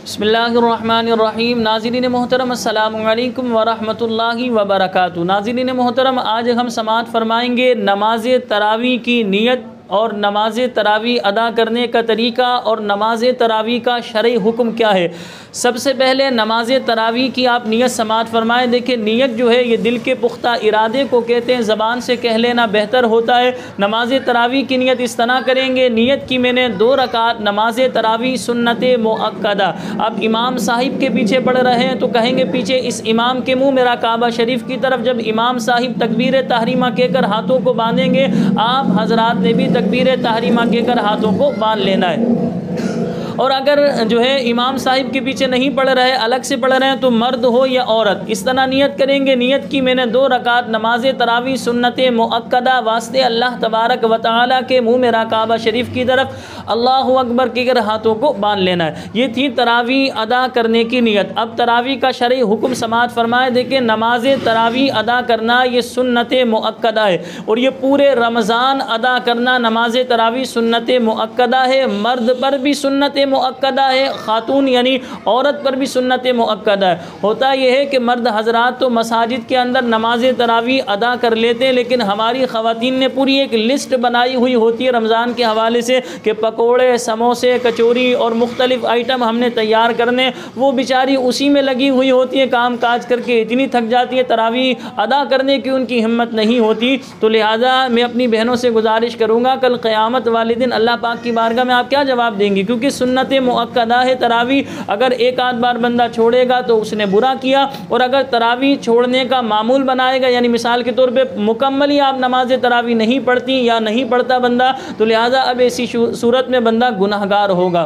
بسم اللہ الرحمن الرحیم۔ ناظرین محترم السلام علیکم ورحمۃ اللہ وبرکاتہ۔ ناظرین محترم، آج ہم سماعت فرمائیں گے نماز تراویح کی نیت اور نماز تراویح ادا کرنے کا طریقہ اور نماز تراویح کا شرعی حکم کیا ہے۔ سب سے پہلے نماز تراویح کی آپ نیت سماعت فرمائیں۔ دیکھیں، نیت جو ہے یہ دل کے پختہ ارادے کو کہتے ہیں، زبان سے کہہ لینا بہتر ہوتا ہے۔ نماز تراویح کی نیت اس طرح کریں گے، نیت کی میں نے 2 رکعت نماز تراویح سنت مؤکدہ۔ اب امام صاحب کے پیچھے پڑھ رہے ہیں تو کہیں گے پیچھے اس امام کے منہ میرا کعبہ شریف کی طرف۔ جب امام صاحب تکبیر تحریمہ کہہ کر ہاتھوں کو باندھیں گے، آپ حضرات نے بھی تکبیر تحریمہ کہہ کر ہاتھوں کو باندھ لینا ہے۔ اور اگر جو ہے امام صاحب کے پیچھے نہیں پڑھ رہے، الگ سے پڑھ رہے ہیں، تو مرد ہو یا عورت اس طرح نیت کریں گے، نیت کی میں نے 2 رکعت نماز تراویح سنت مؤکدہ واسطے اللہ تبارک و تعالیٰ کے منہ میرا کعبہ شریف کی طرف اللہ اکبر کہہ کر ہاتھوں کو باندھ لینا ہے۔ یہ تھی تراویح ادا کرنے کی نیت۔ اب تراویح کا شرعی حکم سماعت فرمائے۔ دیکھیں، نماز تراویح ادا کرنا یہ سنت مؤکدہ ہے، اور یہ پورے رمضان ادا کرنا نماز تراویح سنت مؤکدہ ہے۔ مرد پر بھی سنت مؤکدہ ہے، خاتون یعنی عورت پر بھی سنت مؤکدہ ہے۔ ہوتا یہ ہے کہ مرد حضرات تو مساجد کے اندر نماز تراویح ادا کر لیتے ہیں، لیکن ہماری خواتین نے پوری ایک لسٹ بنائی ہوئی ہوتی ہے رمضان کے حوالے سے کہ پکوڑے، سموسے، کچوری اور مختلف آئٹم ہم نے تیار کرنے۔ وہ بیچاری اسی میں لگی ہوئی ہوتی ہے، کام کاج کر کے اتنی تھک جاتی ہے، تراویح ادا کرنے کی ان کی ہمت نہیں ہوتی۔ تو لہٰذا میں اپنی بہنوں سے گزارش کروں گا، کل قیامت والے دن اللہ پاک کی بارگاہ میں آپ کیا جواب دیں گے؟ کیونکہ سنت مؤکدہ ہے تراویح۔ اگر ایک آدھ بار بندہ چھوڑے گا تو اس نے برا کیا، اور اگر تراویح چھوڑنے کا معمول بنائے گا، یعنی مثال کے طور پہ مکمل ہی آپ نماز تراویح نہیں پڑھتی یا نہیں پڑھتا بندہ، تو لہٰذا اب ایسی صورت میں بندہ گنہگار ہوگا۔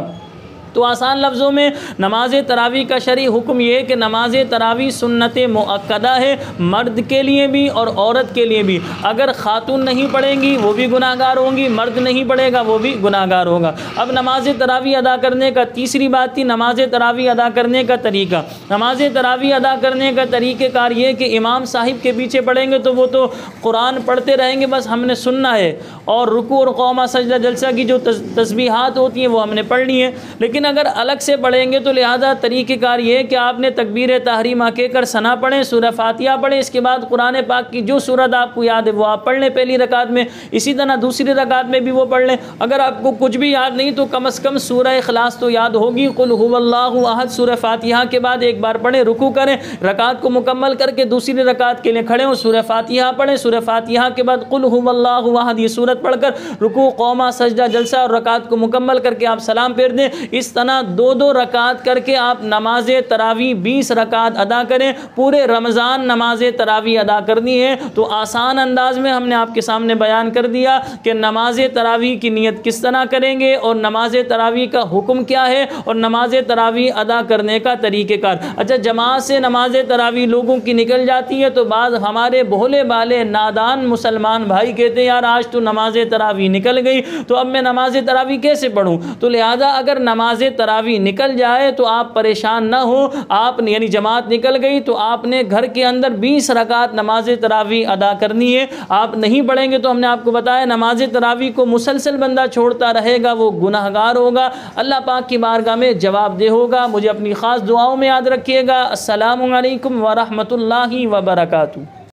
تو آسان لفظوں میں نماز تراویح کا شرعی حکم یہ ہے کہ نماز تراویح سنت مؤکدہ ہے، مرد کے لیے بھی اور عورت کے لیے بھی۔ اگر خاتون نہیں پڑھیں گی وہ بھی گناہگار ہوں گی، مرد نہیں پڑھے گا وہ بھی گناہگار ہوگا۔ اب نماز تراویح ادا کرنے کا تیسری بات تھی نماز تراویح ادا کرنے کا طریقہ۔ نماز تراویح ادا کرنے کا طریقہ کار یہ کہ امام صاحب کے پیچھے پڑھیں گے تو وہ تو قرآن پڑھتے رہیں گے، بس ہم نے سننا ہے، اور رکوع اور قومہ سجدہ جلسہ کی جو تسبیحات ہوتی ہیں وہ ہم نے پڑھنی ہے۔ لیکن اگر الگ سے پڑھیں گے تو لہذا طریقہ کار یہ ہے کہ آپ نے تکبیر تحریمہ کہہ کر ثنا پڑھیں، سورہ فاتحہ پڑھیں، اس کے بعد قرآن پاک کی جو سورت آپ کو یاد ہے وہ آپ پڑھ لیں پہلی رکعت میں، اسی طرح دوسری رکعت میں بھی وہ پڑھ لیں۔ اگر آپ کو کچھ بھی یاد نہیں تو کم از کم سورہ اخلاص تو یاد ہوگی، قل هو اللہ احد، سورہ فاتحہ کے بعد ایک بار پڑھیں، رکوع کریں، رکعت کو مکمل کر کے دوسری رکعت کے لیے کھڑے ہوں، سورہ فاتحہ پڑھیں، سورہ فاتحہ کے بعد قل هو اللہ احد یہ سورت پڑھ کر رکوع، قومہ، سجدہ، جلسہ اور رکعت کو مکمل کر کے آپ سلام پھیر دیں۔ اس طرح 2 رکعت کر کے آپ نماز تراویح 20 رکعت ادا کریں۔ پورے رمضان نماز تراویح ادا کرنی ہے۔ تو آسان انداز میں ہم نے آپ کے سامنے بیان کر دیا کہ نماز تراویح کی نیت کس طرح کریں گے، اور نماز تراویح کا حکم کیا ہے، اور نماز تراویح ادا کرنے کا طریقہ کار۔ اچھا، جماعت سے نماز تراویح لوگوں کی نکل جاتی ہے تو بعض ہمارے بھولے بالے نادان مسلمان بھائی کہتے ہیں یار آج تو نماز تراویح نکل گئی، تو اب میں نماز تراویح کیسے پڑھوں؟ تو لہذا اگر نماز تراویح نکل جائے تو آپ پریشان نہ ہو، آپ یعنی جماعت نکل گئی تو آپ نے گھر کے اندر 20 رکعت نماز تراویح ادا کرنی ہے۔ آپ نہیں پڑھیں گے تو ہم نے آپ کو بتایا نماز تراویح کو مسلسل بندہ چھوڑتا رہے گا وہ گناہگار ہوگا، اللہ پاک کی بارگاہ میں جواب دہ ہوگا۔ مجھے اپنی خاص دعاؤں میں یاد رکھیے گا۔ السلام علیکم ورحمۃ اللہ وبرکاتہ۔